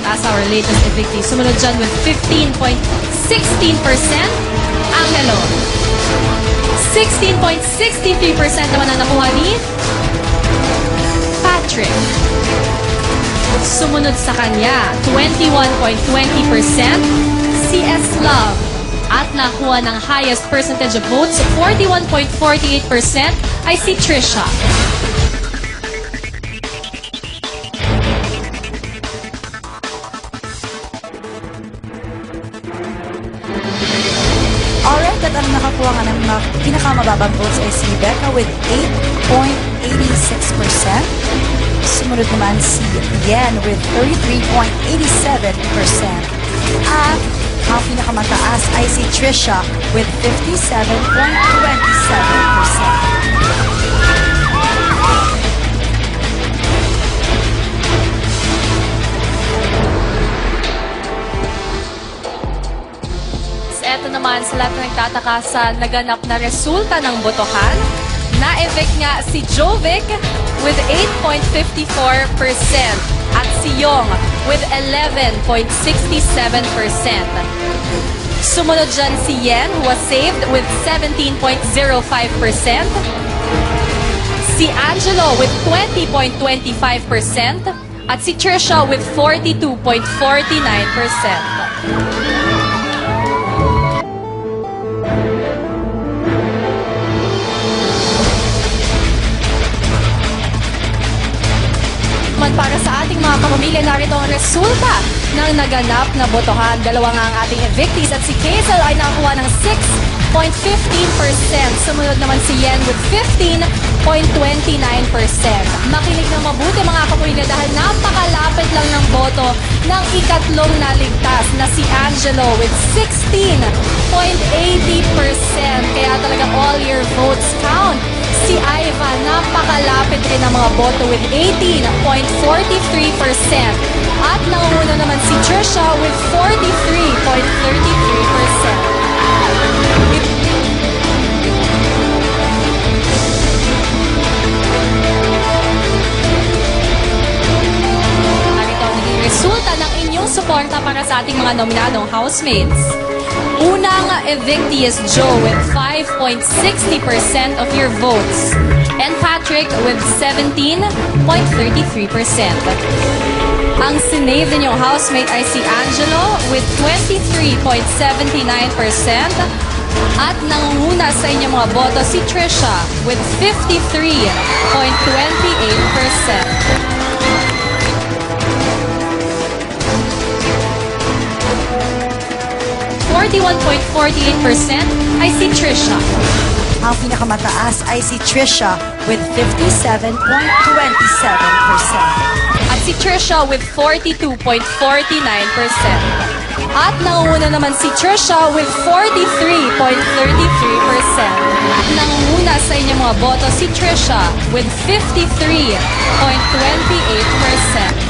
as our latest evictee. Sumunod dyan with 15.16%, Angelo. 16.63% naman ang nakuha ni Patrick. Sumunod sa kanya, 21.20%, CS Love. At nakuha ng highest percentage of votes, 41.48%, ay si Trisha. Alright, at ang nakakuha nga ng pinakamababang votes ay si Rebecca with 8.86%. Sumunod naman si Yen with 33.87%. At ang pinakamataas ay si Trisha with 57.27%. Ito naman sa lahat na nagtataka sa naganap na resulta ng botohan. Na-evict nga si Jovic with 8.54% at si Yong with 11.67%. Sumunod dyan si Yen who was saved with 17.05%. Si Angelo with 20.25% at si Trisha with 42.49%. Para sa ating mga kapamilya, narito ang resulta ng naganap na botohan. Dalawa nga ang ating evictees at si Hazel ay nakakuha ng 6.15%. Sumunod naman si Yen with 15.29%. Makinig ng mabuti mga kapamilya dahil napakalapit lang ng boto ng ikatlong naligtas na si Angelo with 16.80%. Kaya talaga all your votes count. Si Iva, napakalapit rin ang mga boto with 18.43%. At nangunguna naman si Trisha with 43.33%. Narito ang naging resulta ng inyong suporta para sa ating mga nominadong housemates. Unang evictee is Joe with 5.60% of your votes and Patrick with 17.33%. Ang sinave ninyong housemate ay si Angelo with 23.79% at nangunguna sa inyong mga boto si Trisha with 53.28%. 41.48% ay si Trisha. Ang pinakamataas ay si Trisha with 57.27%. At si Trisha with 42.49%. At nangunguna naman si Trisha with 43.33%. Nangunguna sa inyong mga boto si Trisha with 53.28%.